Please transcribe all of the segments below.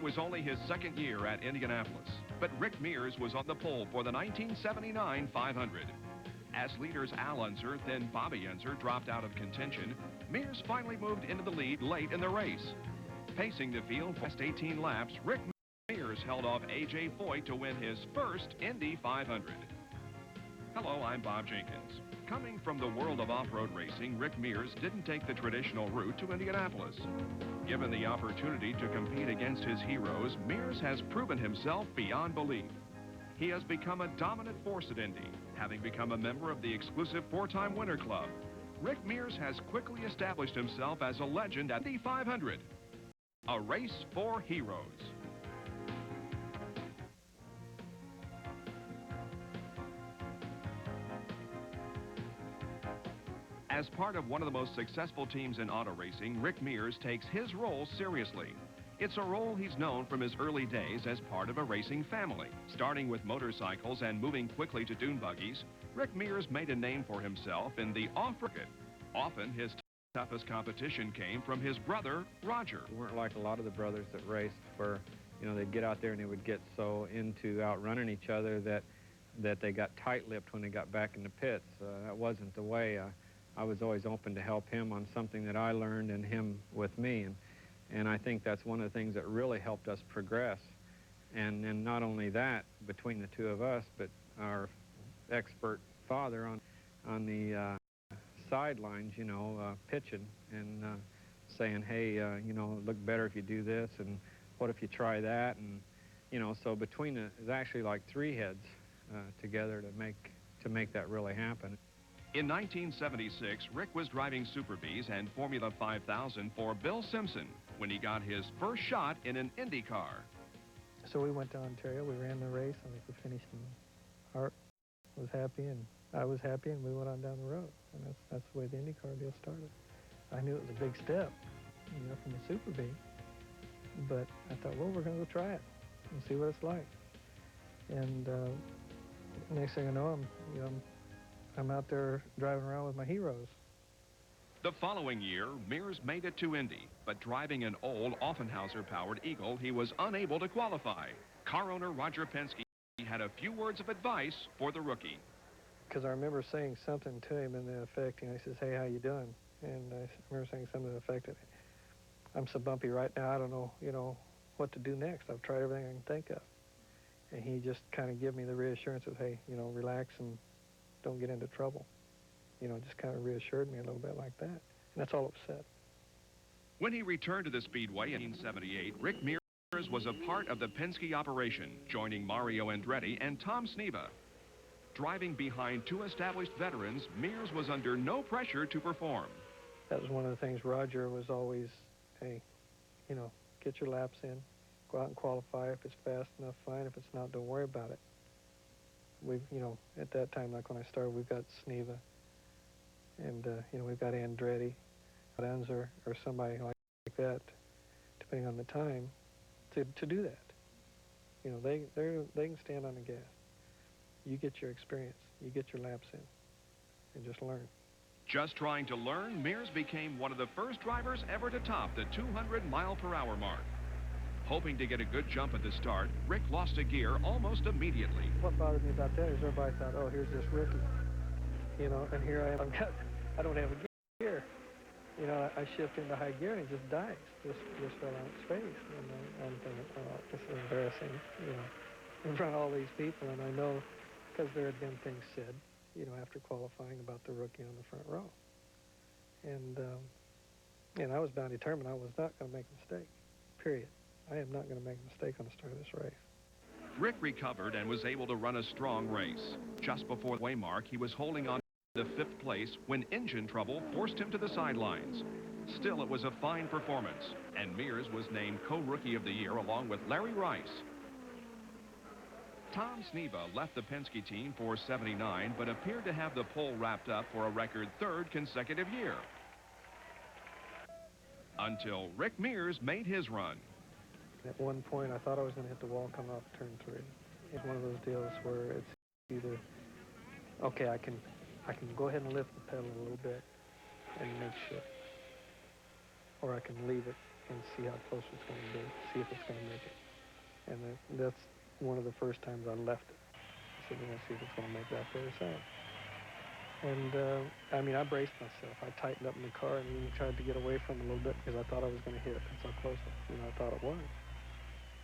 It was only his second year at Indianapolis, but Rick Mears was on the pole for the 1979 500. As leaders Al Unser, then Bobby Unser, dropped out of contention, Mears finally moved into the lead late in the race. Pacing the field for 18 laps, Rick Mears held off A.J. Foyt to win his first Indy 500. Hello, I'm Bob Jenkins. Coming from the world of off-road racing, Rick Mears didn't take the traditional route to Indianapolis. Given the opportunity to compete against his heroes, Mears has proven himself beyond belief. He has become a dominant force at Indy, having become a member of the exclusive four-time winner club. Rick Mears has quickly established himself as a legend at the 500. A race for heroes. As part of one of the most successful teams in auto racing, Rick Mears takes his role seriously. It's a role he's known from his early days as part of a racing family. Starting with motorcycles and moving quickly to dune buggies, Rick Mears made a name for himself in the off-road. Often, his toughest competition came from his brother, Roger. We weren't like a lot of the brothers that raced where, you know, they'd get out there and they would get so into outrunning each other that they got tight-lipped when they got back in the pits. That wasn't the way. I was always open to help him on something that I learned and him with me. And I think that's one of the things that really helped us progress. And not only that, between the two of us, but our expert father on the sidelines, you know, pitching and saying, hey, you know, look better if you do this, and what if you try that? And, you know, so between it's actually like three heads together to make that really happen. In 1976, Rick was driving Super Bs and Formula 5000 for Bill Simpson when he got his first shot in an Indy car. So we went to Ontario, we ran the race, and we finished, and Art was happy, and I was happy, and we went on down the road. And that's the way the IndyCar deal started. I knew it was a big step, you know, from the Super B, but I thought, well, we're going to go try it and see what it's like. And next thing I know, I'm out there driving around with my heroes. The following year, Mears made it to Indy, but driving an old Offenhauser-powered Eagle, he was unable to qualify. Car owner Roger Penske had a few words of advice for the rookie. Because I remember saying something to him in the effect, and he says, hey, how you doing? And I remember saying something to the effect that I'm so bumpy right now, I don't know, you know, what to do next. I've tried everything I can think of. And he just kind of gave me the reassurance of, hey, you know, relax and don't get into trouble. You know, just kind of reassured me a little bit like that. And that's all it said. When he returned to the Speedway in 1978, Rick Mears was a part of the Penske operation, joining Mario Andretti and Tom Sneva. Driving behind two established veterans, Mears was under no pressure to perform. That was one of the things Roger was always, hey, you know, get your laps in, go out and qualify. If it's fast enough, fine. If it's not, don't worry about it. We've, you know, at that time, like when I started, we've got Sneva, and, you know, we've got Andretti, Unser, or somebody like that, depending on the time, to do that. You know, they can stand on the gas. You get your experience, you get your laps in, and just learn. Just trying to learn, Mears became one of the first drivers ever to top the 200-mile-per-hour mark. Hoping to get a good jump at the start, Rick lost a gear almost immediately. What bothered me about that is everybody thought, oh, here's this rookie. You know, and here I am, I don't have a gear. You know, I shift into high gear and it just dies. Just fell on its face. And I'm thinking, oh, this is embarrassing, you know, in front of all these people. And I know, because there had been things said, you know, after qualifying about the rookie on the front row. And I was bound determined I was not going to make a mistake, period. I am not going to make a mistake on the start of this race. Rick recovered and was able to run a strong race. Just before the way mark, he was holding on to 5th place when engine trouble forced him to the sidelines. Still, it was a fine performance, and Mears was named co-rookie of the year along with Larry Rice. Tom Sneva left the Penske team for 79, but appeared to have the pole wrapped up for a record 3rd consecutive year. Until Rick Mears made his run. At one point, I thought I was going to hit the wall coming off turn 3. It's one of those deals where it's either, okay, I can go ahead and lift the pedal a little bit and make shift. or I can leave it and see how close it's going to be, see if it's going to make it. And that's one of the first times I left it. I said, we're going to see if it's going to make that other side. And, I mean, I braced myself. I tightened up in the car and even tried to get away from it a little bit because I thought I was going to hit it. That's how close I thought it was.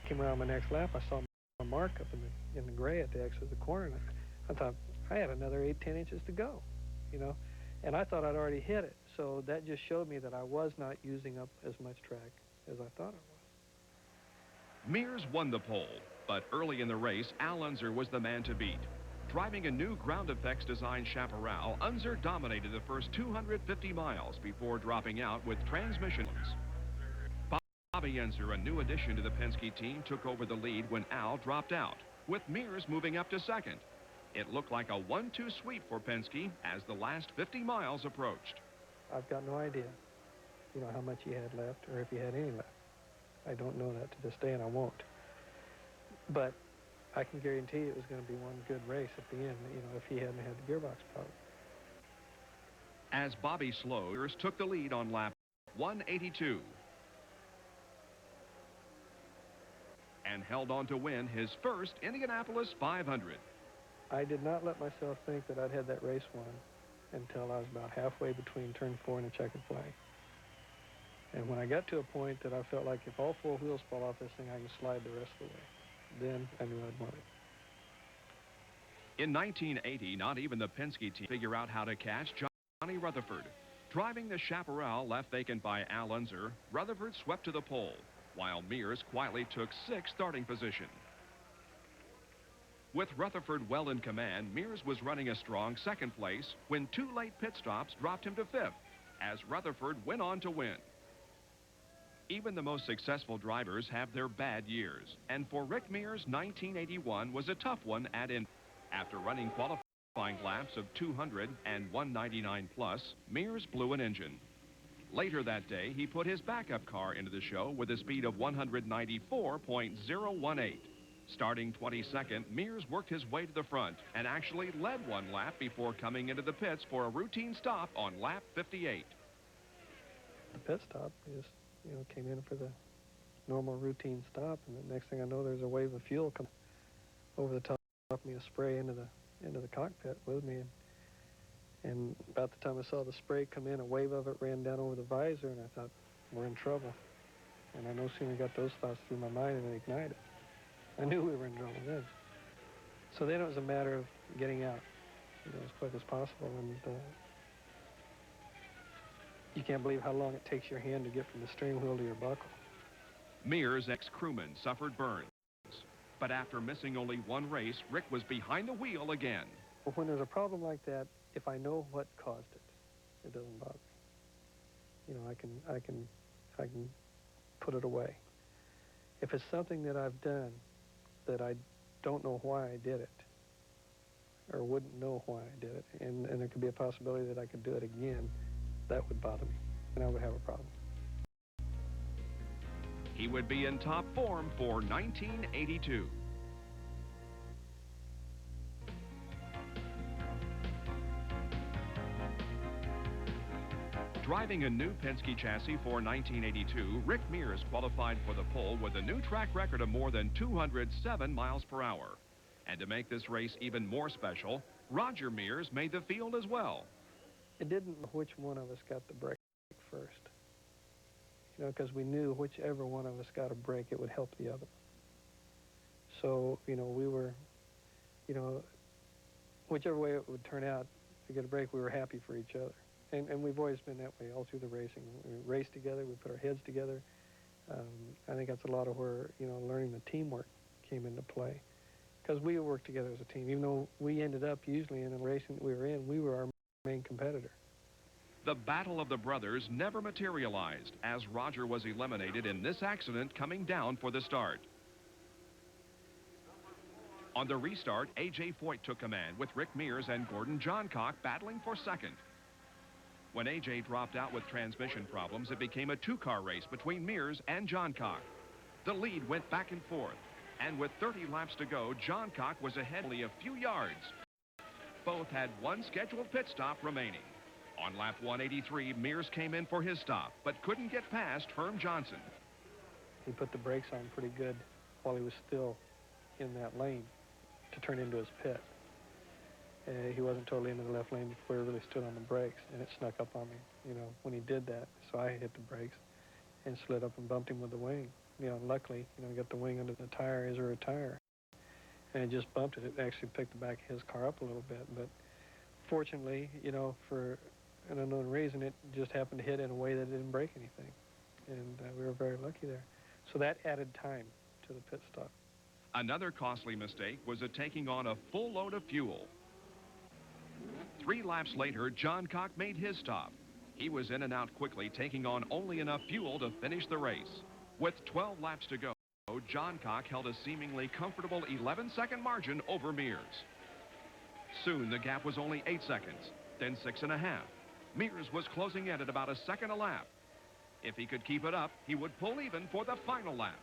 Came around my next lap, I saw my mark up in the gray at the exit of the corner, and I thought I had another 8-10 inches to go, and I thought I'd already hit it. So that just showed me that I was not using up as much track as I thought I was. Mears won the pole, but early in the race, Al Unser was the man to beat. Driving a new ground effects design Chaparral, Unser dominated the first 250 miles before dropping out with transmissions. Bobby Unser, a new addition to the Penske team, took over the lead when Al dropped out, with Mears moving up to second. It looked like a 1-2 sweep for Penske as the last 50 miles approached. I've got no idea, how much he had left or if he had any left. I don't know that to this day, and I won't. But I can guarantee it was going to be one good race at the end, if he hadn't had the gearbox problem. As Bobby slowed, took the lead on lap 182. And held on to win his first Indianapolis 500. I did not let myself think that I'd had that race won until I was about halfway between turn 4 and the checkered flag. And when I got to a point that I felt like if all 4 wheels fall off this thing, I can slide the rest of the way, then I knew I'd won it. In 1980, not even the Penske team figure out how to catch Johnny Rutherford. Driving the Chaparral left vacant by Al Unser, Rutherford swept to the pole, while Mears quietly took 6th starting position. With Rutherford well in command, Mears was running a strong 2nd place when 2 late pit stops dropped him to 5th, as Rutherford went on to win. Even the most successful drivers have their bad years, and for Rick Mears, 1981 was a tough one at Indy. After running qualifying laps of 200 and 199 plus, Mears blew an engine. Later that day, he put his backup car into the show with a speed of 194.018. Starting 22nd, Mears worked his way to the front and actually led 1 lap before coming into the pits for a routine stop on lap 58. The pit stop just, came in for the normal routine stop, and the next thing I know, there's a wave of fuel coming over the top of me, a spray into the cockpit with me. And about the time I saw the spray come in, a wave of it ran down over the visor, and I thought, we're in trouble. And I no sooner got those thoughts through my mind than it ignited. I knew we were in trouble then. So then it was a matter of getting out, as quick as possible. And you can't believe how long it takes your hand to get from the steering wheel to your buckle. Mears' ex-crewman suffered burns. But after missing only 1 race, Rick was behind the wheel again. Well, when there's a problem like that, if I know what caused it, it doesn't bother me. I can put it away. If it's something that I've done that I don't know why I did it, or wouldn't know why I did it, and there could be a possibility that I could do it again, that would bother me, and I would have a problem. He would be in top form for 1982. Driving a new Penske chassis for 1982, Rick Mears qualified for the pole with a new track record of more than 207 miles per hour. And to make this race even more special, Roger Mears made the field as well. It didn't know which one of us got the break first. Because we knew whichever one of us got a break, it would help the other. So, we were, whichever way it would turn out to get a break, we were happy for each other. And we've always been that way all through the racing. We race together, we put our heads together. I think that's a lot of where, learning the teamwork came into play. Because we worked together as a team. Even though we ended up usually in a racing that we were in, we were our main competitor. The Battle of the Brothers never materialized as Roger was eliminated in this accident coming down for the start. On the restart, A.J. Foyt took command with Rick Mears and Gordon Johncock battling for second. When A.J. dropped out with transmission problems, it became a 2-car race between Mears and Johncock. The lead went back and forth, and with 30 laps to go, Johncock was ahead only a few yards. Both had 1 scheduled pit stop remaining. On lap 183, Mears came in for his stop, but couldn't get past Herm Johnson. He put the brakes on pretty good while he was still in that lane to turn into his pit. He wasn't totally into the left lane before he really stood on the brakes, and it snuck up on me, when he did that. So I hit the brakes and slid up and bumped him with the wing. Luckily, he got the wing under the tire, his rear tire, and it just bumped it. It actually picked the back of his car up a little bit, but fortunately, for an unknown reason, it just happened to hit in a way that didn't break anything, and we were very lucky there. So that added time to the pit stop. Another costly mistake was taking on a full load of fuel. 3 laps later, John Cock made his stop. He was in and out quickly, taking on only enough fuel to finish the race. With 12 laps to go, John Cock held a seemingly comfortable 11-second margin over Mears. Soon, the gap was only 8 seconds, then 6.5. Mears was closing in at about a second a lap. If he could keep it up, he would pull even for the final lap.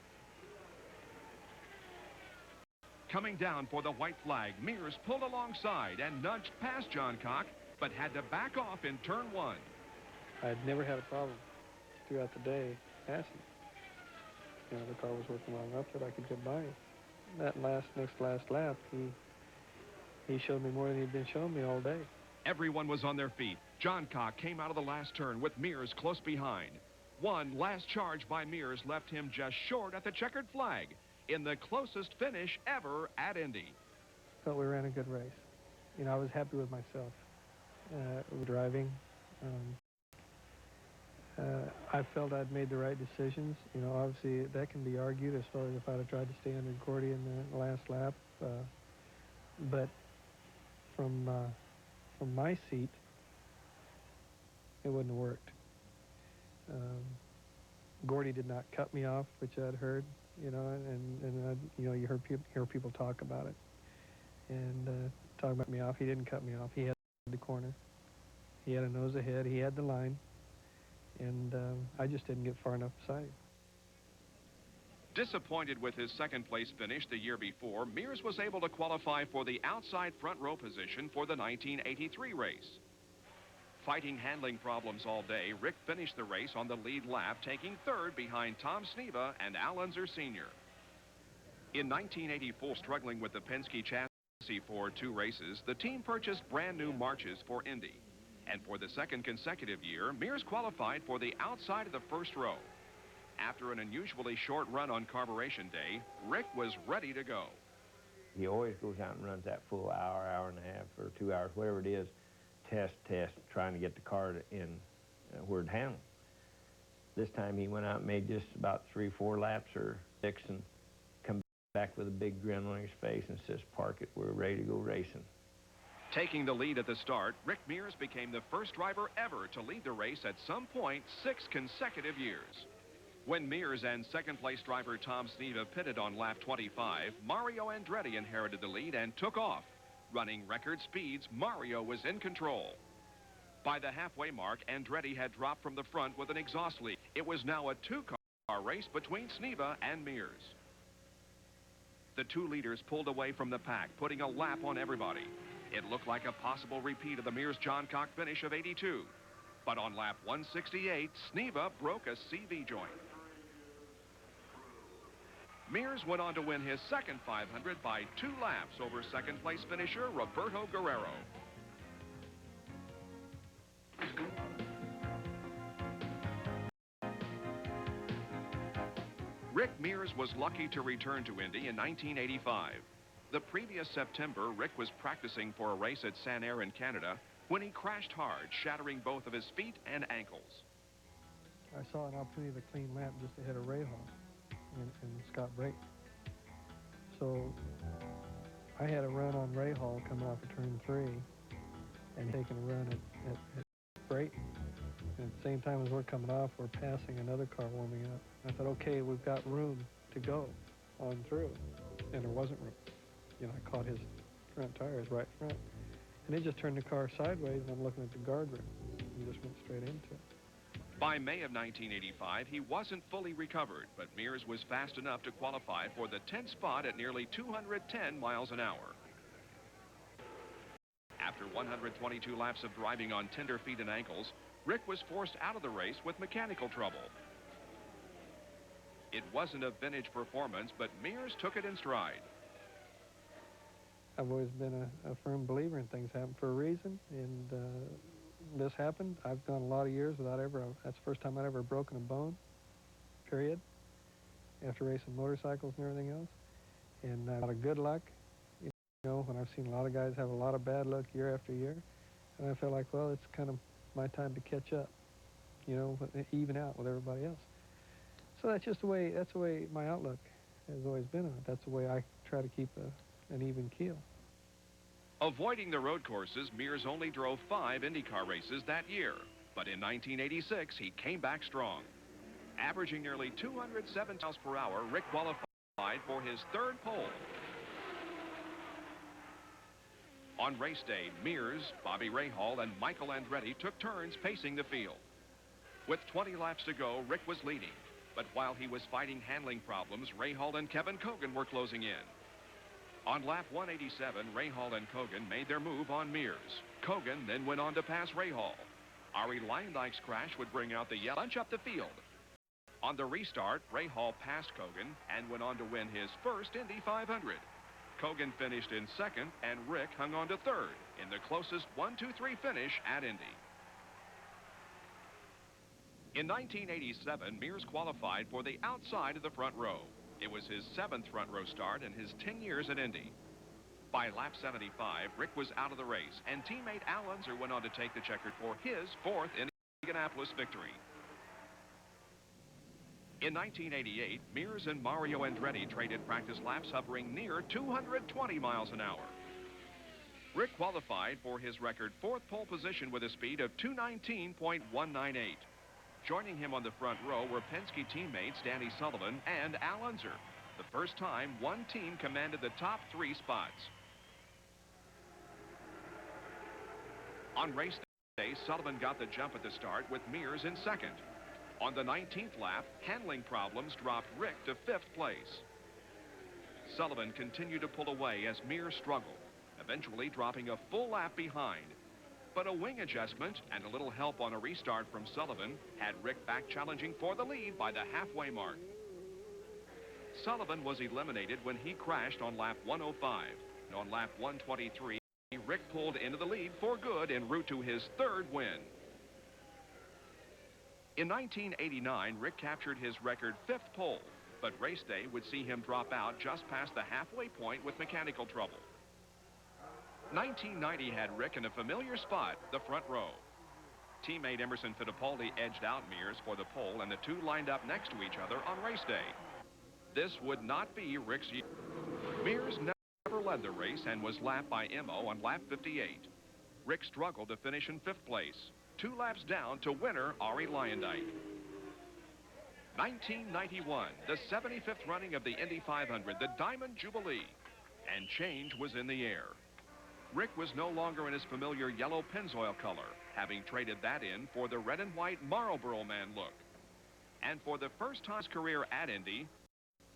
Coming down for the white flag, Mears pulled alongside and nudged past John Cock, but had to back off in turn 1. I'd never had a problem throughout the day passing. The car was working long enough that I could get by him. That next last lap, he showed me more than he'd been showing me all day. Everyone was on their feet. John Cock came out of the last turn with Mears close behind. One last charge by Mears left him just short at the checkered flag in the closest finish ever at Indy. Felt we ran a good race. I was happy with myself. Driving. I felt I'd made the right decisions. Obviously that can be argued as far as if I'd have tried to stay under Gordy in the last lap. But from my seat, it wouldn't have worked. Gordy did not cut me off, which I'd heard, and you hear people talk about it and talk about me off. He didn't cut me off. He had the corner. He had a nose ahead. He had the line, and I just didn't get far enough beside him. Disappointed with his second-place finish the year before, Mears was able to qualify for the outside front row position for the 1983 race. Fighting handling problems all day, Rick finished the race on the lead lap, taking third behind Tom Sneva and Al Unser Sr. In 1984, struggling with the Penske chassis for 2 races, the team purchased brand new Marches for Indy. And for the second consecutive year, Mears qualified for the outside of the first row. After an unusually short run on Carburetion Day, Rick was ready to go. He always goes out and runs that full hour, hour and a half, or 2 hours, whatever it is, test, trying to get the car in where it handled. This time he went out and made just about 3-4 laps or 6 and come back with a big grin on his face and says, "Park it, we're ready to go racing." Taking the lead at the start, Rick Mears became the first driver ever to lead the race at some point 6 consecutive years. When Mears and second-place driver Tom Sneva pitted on lap 25, Mario Andretti inherited the lead and took off. Running record speeds, Mario was in control. By the halfway mark, Andretti had dropped from the front with an exhaust leak. It was now a 2-car race between Sneva and Mears. The 2 leaders pulled away from the pack, putting a lap on everybody. It looked like a possible repeat of the Mears-John Cock finish of '82. But on lap 168, Sneva broke a CV joint. Mears went on to win his second 500 by 2 laps over second-place finisher Roberto Guerrero. Rick Mears was lucky to return to Indy in 1985. The previous September, Rick was practicing for a race at San Air in Canada when he crashed hard, shattering both of his feet and ankles. I saw an opportunity to clean lap just ahead of Ray Hall and Scott Brayton. So I had a run on Ray Hall coming off of turn 3 and taking a run at Brayton. And at the same time as we're coming off, we're passing another car warming up. I thought, okay, we've got room to go on through. And there wasn't room. I caught his front tire, his right front. And it just turned the car sideways, and I'm looking at the guardrail. And just went straight into it. By May of 1985, he wasn't fully recovered, but Mears was fast enough to qualify for the 10th spot at nearly 210 miles an hour. After after 122 laps of driving on tender feet and ankles, Rick was forced out of the race with mechanical trouble. It wasn't a vintage performance, but Mears took it in stride. I've always been a firm believer in things happen for a reason, and this happened. I've gone a lot of years without that's the first time I'd ever broken a bone, period, after racing motorcycles and everything else. And a lot of good luck, you know, when I've seen a lot of guys have a lot of bad luck year after year. And I felt like, well, it's kind of my time to catch up, you know, even out with everybody else. So that's the way my outlook has always been on it. That's the way I try to keep an even keel. Avoiding the road courses, Mears only drove 5 IndyCar races that year. But in 1986, he came back strong. Averaging nearly 207 miles per hour, Rick qualified for his 3rd pole. On race day, Mears, Bobby Rahal, and Michael Andretti took turns pacing the field. With 20 laps to go, Rick was leading. But while he was fighting handling problems, Rahal and Kevin Cogan were closing in. On lap 187, Rahal and Cogan made their move on Mears. Cogan then went on to pass Rahal. Ari Leyendyke's crash would bring out the yellow bunch up the field. On the restart, Rahal passed Cogan and went on to win his first Indy 500. Cogan finished in 2nd, and Rick hung on to 3rd in the closest 1-2-3 finish at Indy. In 1987, Mears qualified for the outside of the front row. It was his 7th front row start in his 10 years at Indy. By lap 75, Rick was out of the race, and teammate Al Unser went on to take the checkered for his 4th Indianapolis victory. In 1988, Mears and Mario Andretti traded practice laps hovering near 220 miles an hour. Rick qualified for his record 4th pole position with a speed of 219.198. Joining him on the front row were Penske teammates Danny Sullivan and Al Unser, the first time one team commanded the top 3 spots. On race day, Sullivan got the jump at the start with Mears in 2nd. On the 19th lap, handling problems dropped Rick to 5th place. Sullivan continued to pull away as Mears struggled, eventually dropping a full lap behind. But a wing adjustment and a little help on a restart from Sullivan had Rick back challenging for the lead by the halfway mark. Sullivan was eliminated when he crashed on lap 105. And on lap 123, Rick pulled into the lead for good en route to his 3rd win. In 1989, Rick captured his record 5th pole, but race day would see him drop out just past the halfway point with mechanical trouble. 1990 had Rick in a familiar spot, the front row. Teammate Emerson Fittipaldi edged out Mears for the pole, and the two lined up next to each other on race day. This would not be Rick's year. Mears never led the race and was lapped by Emo on lap 58. Rick struggled to finish in 5th place, 2 laps down to winner Ari Leyendyke. 1991, the 75th running of the Indy 500, the Diamond Jubilee, and change was in the air. Rick was no longer in his familiar yellow Pennzoil color, having traded that in for the red and white Marlboro Man look. And for the first time in his career at Indy,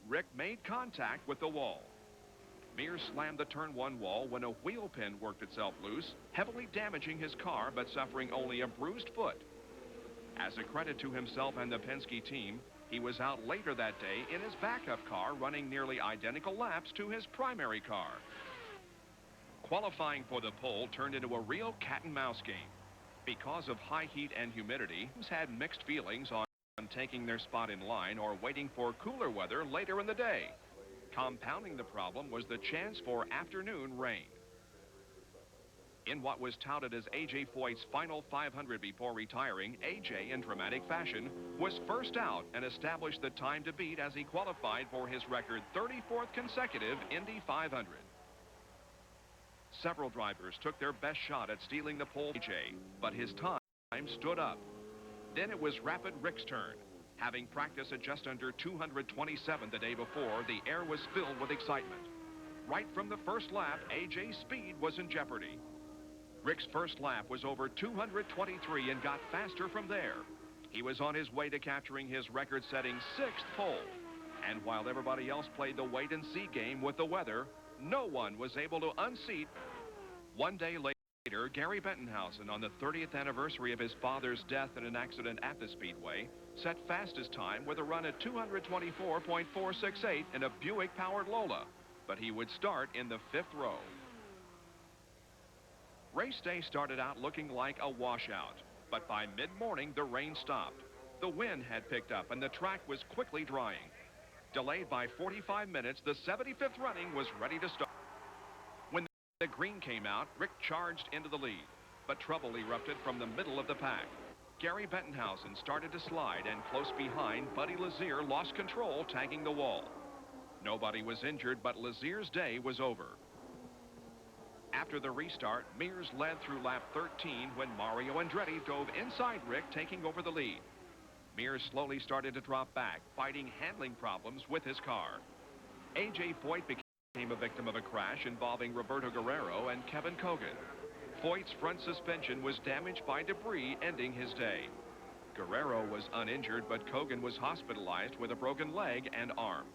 Rick made contact with the wall. Mears slammed the turn 1 wall when a wheel pin worked itself loose, heavily damaging his car but suffering only a bruised foot. As a credit to himself and the Penske team, he was out later that day in his backup car running nearly identical laps to his primary car. Qualifying for the pole turned into a real cat-and-mouse game. Because of high heat and humidity, teams had mixed feelings on taking their spot in line or waiting for cooler weather later in the day. Compounding the problem was the chance for afternoon rain. In what was touted as A.J. Foyt's final 500 before retiring, A.J., in dramatic fashion, was first out and established the time to beat as he qualified for his record 34th consecutive Indy 500. Several drivers took their best shot at stealing the pole, A.J., but his time stood up. Then it was Rapid Rick's turn. Having practiced at just under 227 the day before, the air was filled with excitement. Right from the first lap, A.J.'s speed was in jeopardy. Rick's first lap was over 223 and got faster from there. He was on his way to capturing his record-setting 6th pole. And while everybody else played the wait-and-see game with the weather, no one was able to unseat. One day later, later, Gary Bettenhausen, on the 30th anniversary of his father's death in an accident at the Speedway, set fastest time with a run at 224.468 in a Buick-powered Lola, but he would start in the 5th row. Race day started out looking like a washout, but by mid-morning, the rain stopped. The wind had picked up, and the track was quickly drying. Delayed by 45 minutes, the 75th running was ready to start. When the green came out, Rick charged into the lead, but trouble erupted from the middle of the pack. Gary Bettenhausen started to slide, and close behind, Buddy Lazier lost control, tagging the wall. Nobody was injured, but Lazier's day was over. After the restart, Mears led through lap 13 when Mario Andretti dove inside Rick, taking over the lead. Mears slowly started to drop back, fighting handling problems with his car. A.J. Foyt became a victim of a crash involving Roberto Guerrero and Kevin Kogan. Foyt's front suspension was damaged by debris, ending his day. Guerrero was uninjured, but Kogan was hospitalized with a broken leg and arm.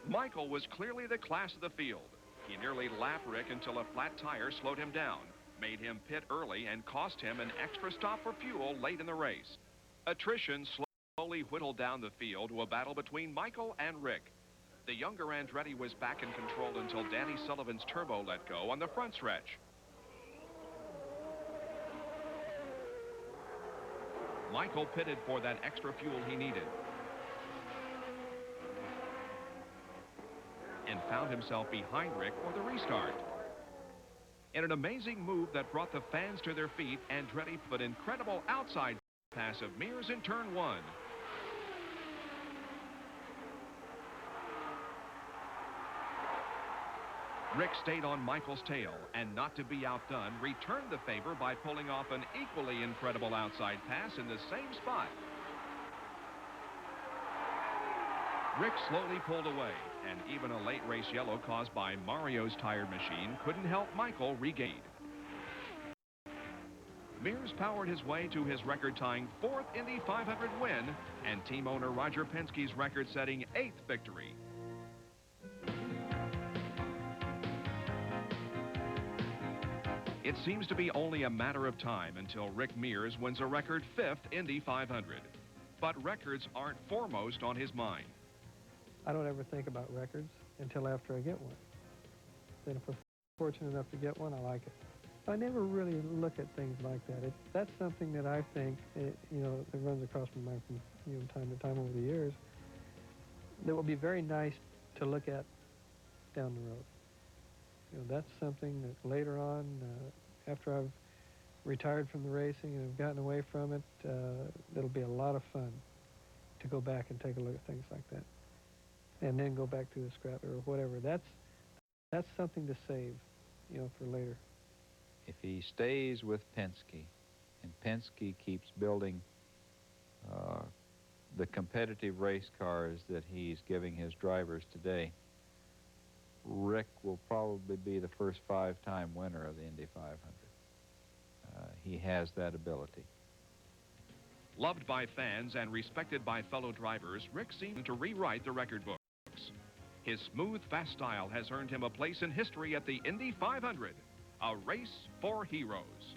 Michael was clearly the class of the field. He nearly lapped Rick until a flat tire slowed him down, made him pit early, and cost him an extra stop for fuel late in the race. Attrition slowly whittled down the field to a battle between Michael and Rick. The younger Andretti was back in control until Danny Sullivan's turbo let go on the front stretch. Michael pitted for that extra fuel he needed and found himself behind Rick for the restart. In an amazing move that brought the fans to their feet, Andretti put an incredible outside pass of Mears in turn 1. Rick stayed on Michael's tail, and not to be outdone, returned the favor by pulling off an equally incredible outside pass in the same spot. Rick slowly pulled away, and even a late race yellow caused by Mario's tire machine couldn't help Michael regain. Mears powered his way to his record-tying 4th Indy 500 win and team owner Roger Penske's record-setting 8th victory. It seems to be only a matter of time until Rick Mears wins a record 5th Indy 500. But records aren't foremost on his mind. I don't ever think about records until after I get one. Then if I'm fortunate enough to get one, I like it. I never really look at things like that. That's something that I think, that runs across my mind from time to time over the years, that will be very nice to look at down the road. That's something that later on, after I've retired from the racing and have gotten away from it, it'll be a lot of fun to go back and take a look at things like that. And then go back to the scrap or whatever. That's something to save, for later. If he stays with Penske, and Penske keeps building the competitive race cars that he's giving his drivers today, Rick will probably be the first 5-time winner of the Indy 500. He has that ability. Loved by fans and respected by fellow drivers, Rick seemed to rewrite the record books. His smooth, fast style has earned him a place in history at the Indy 500, a race for heroes.